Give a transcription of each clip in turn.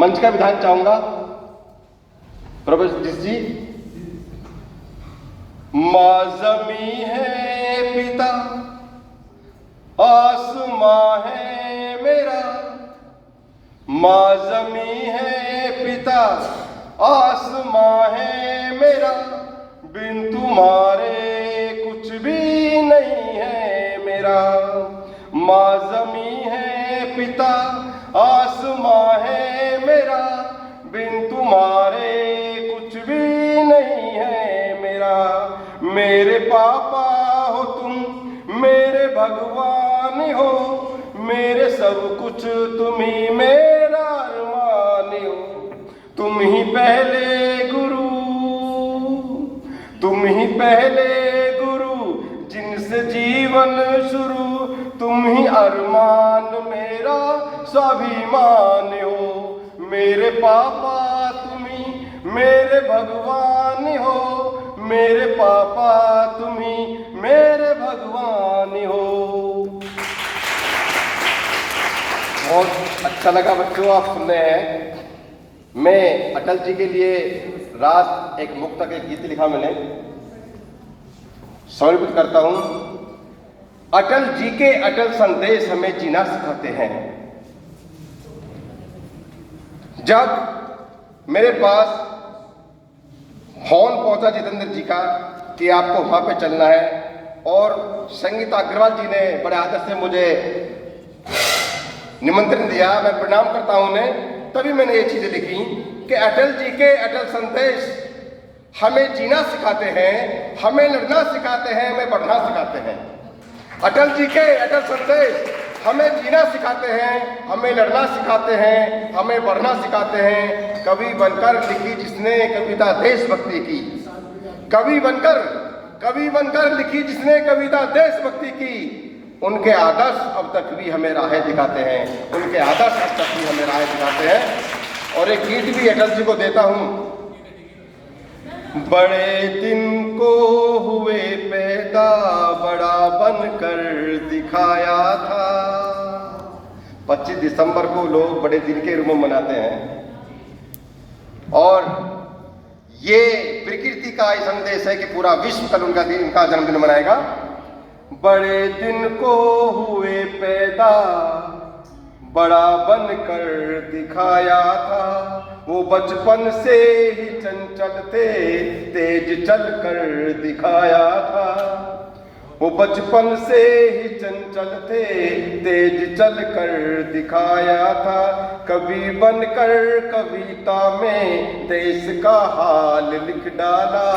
मंच का विधान चाहूंगा प्रोफेसर जी। माँ ज़मी है पिता आसमां है मेरा, माँ ज़मी है पिता आसमां है मेरा, बिन तुम्हारे कुछ भी नहीं है मेरा। माँ ज़मी है पिता आसमां है मेरा, बिन तुम्हारे कुछ भी नहीं है मेरा। मेरे पापा हो तुम, मेरे भगवान हो, मेरे सब कुछ तुम ही मेरा अरमान हो। तुम ही पहले गुरु, तुम ही पहले गुरु, जिनसे जीवन शुरू, तुम ही अरमान मेरा स्वाभिमान हो। मेरे पापा तुम ही मेरे भगवान हो, मेरे पापा तुम ही मेरे भगवान हो। बहुत अच्छा लगा बच्चों, आप सुन रहे हैं। मैं अटल जी के लिए रात एक मुक्तक एक गीत लिखा मैंने, समर्पित करता हूं। अटल जी के अटल संदेश हमें जीना सिखाते हैं। जब मेरे पास फोन पहुंचा जितेंद्र जी का कि आपको वहां पे चलना है, और संगीता अग्रवाल जी ने बड़े आदर से मुझे निमंत्रण दिया, मैं प्रणाम करता हूं उन्हें। तभी मैंने ये चीजें लिखी कि अटल जी के अटल संदेश हमें जीना सिखाते हैं, हमें लड़ना सिखाते हैं, हमें बढ़ना सिखाते हैं। अटल जी के अटल संदेश हमें जीना सिखाते हैं, हमें लड़ना सिखाते हैं, हमें बढ़ना सिखाते हैं। कवि बनकर लिखी जिसने कविता देशभक्ति की, कवि बनकर लिखी जिसने कविता देशभक्ति की, उनके आदर्श अब तक भी हमें राहें दिखाते हैं, उनके आदर्श अब तक भी हमें राहें दिखाते हैं। और एक गीत भी अटल जी को देता हूं। बड़े दिन को हुए पैदा, बड़ा बनकर दिखाया था। 25 दिसंबर को लोग बड़े दिन के रूप में मनाते हैं, और ये प्रकृति का ही संदेश है कि पूरा विश्व कल उनका जन्मदिन मनाएगा। बड़े दिन को हुए पैदा, बड़ा बनकर दिखाया था। वो बचपन से ही चंचल थे, तेज चलकर दिखाया था। वो बचपन से ही चंचल थे, तेज चलकर दिखाया था। कवि बनकर कविता में देश का हाल लिख डाला।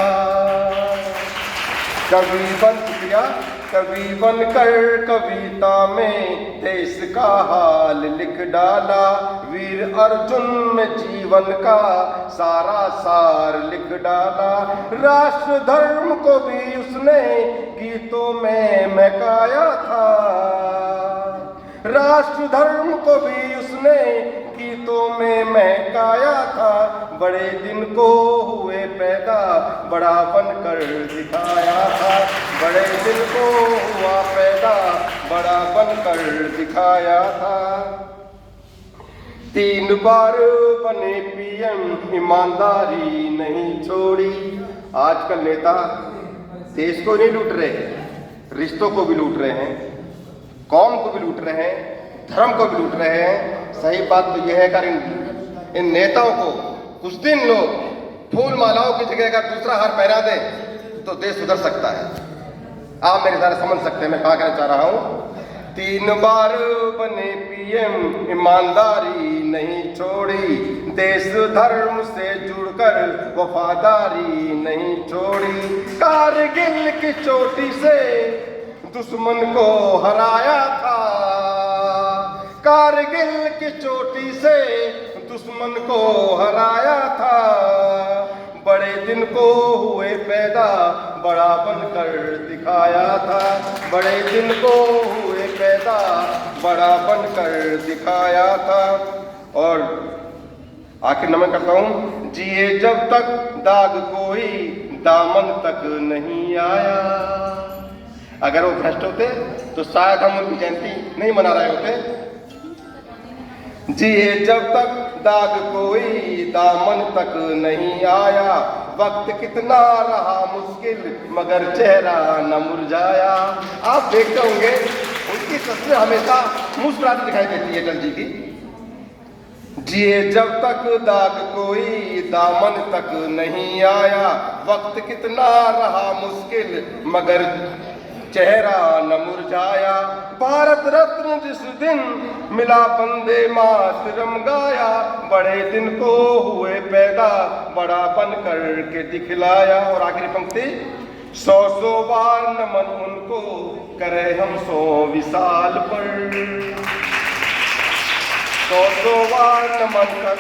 कवि बनकर कविता में देश का हाल लिख डाला। वीर अर्जुन में जीवन का सारा सार लिख डाला। राष्ट्र धर्म को भी उसने गीतों में महकाया था। राष्ट्र धर्म को भी उसने गीतों में महकाया था। बड़े दिन को हुए पैदा, बड़ा बनकर दिखाया था। बड़े दिन को हुआ पैदा, बड़ा बनकर दिखाया था। 3 बार बने पीएम, ईमानदारी नहीं छोड़ी। आजकल नेता देश को नहीं लूट रहे, रिश्तों को भी लूट रहे हैं, कौम को भी लूट रहे हैं, धर्म को भी लूट रहे हैं। सही बात तो यह है कि इन नेताओं को कुछ दिन लोग फूल मालाओं की जगह अगर दूसरा हार पहना दें तो देश सुधर सकता है। आप मेरे सारे समझ सकते हैं मैं कहा कहना चाह रहा हूं। 3 बार बने पीएम, ईमानदारी नहीं छोड़ी। देश धर्म से जुड़कर वफादारी नहीं छोड़ी। कारगिल की चोटी से दुश्मन को हराया था। कारगिल की चोटी से दुश्मन को हराया था। बड़े दिन को हुए पैदा, बड़ा बनकर दिखाया था। बड़े दिन को हुए पैदा, बड़ा बनकर दिखाया था। और आखिर नमन करता हूं। जिए जब तक दाग कोई दामन तक नहीं आया। अगर वो भ्रष्ट होते तो शायद हम उनकी जयंती नहीं मना रहे होते। जिए जब तक दाग कोई दामन तक नहीं आया, वक्त कितना रहा मुश्किल मगर चेहरा न मुरझाया। आप देखते होंगे उनकी तस्वीर हमेशा मुस्कुराती दिखाई देती है अटल जी की। जिए जब तक दाग कोई दामन तक नहीं आया, वक्त कितना रहा मुश्किल मगर चेहरा न मुरझाया। भारत रत्न जिस दिन मिला वंदे मातरम गाया, बड़े दिन को हुए पैदा बड़ा बन कर के दिखलाया। और आखिरी पंक्ति, सौ सौ बार नमन उनको करे हम 100 विसाल पर। 100 बार नमन कर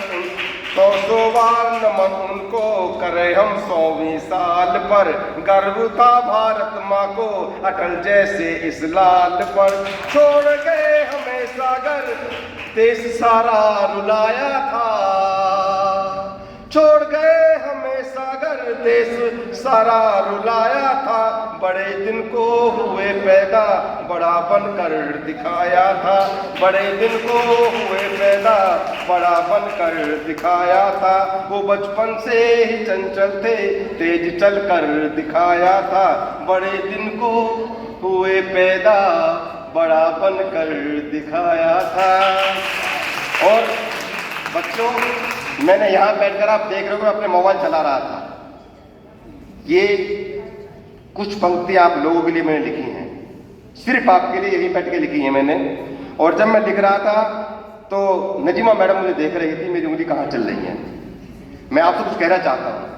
100 बार नमन उनको करे हम 100वीं साल पर। गर्व था भारत माँ को अटल जैसे इस लाल पर। छोड़ गए हमें सागर देश सारा रुलाया था, छोड़ गए हमें सागर देश सारा रुलाया था। बड़े दिन को हुए पैदा बड़ा बनकर दिखाया था, बड़े दिन को हुए पैदा बड़ा बनकर दिखाया था। वो बचपन से ही चंचल थे तेज चलकर दिखाया था, बड़े दिन को हुए पैदा बड़ा बनकर दिखाया था। और बच्चों, मैंने यहाँ बैठकर, आप देख रहे हो, अपने मोबाइल चला रहा था। ये कुछ पंक्तियां आप लोगों के लिए मैंने लिखी हैं, सिर्फ आपके लिए यही बैठ के लिखी है मैंने। और जब मैं लिख रहा था तो नजीमा मैडम मुझे देख रही थी, मेरी उंगली कहाँ चल रही है। मैं आपसे कुछ कहना चाहता हूँ।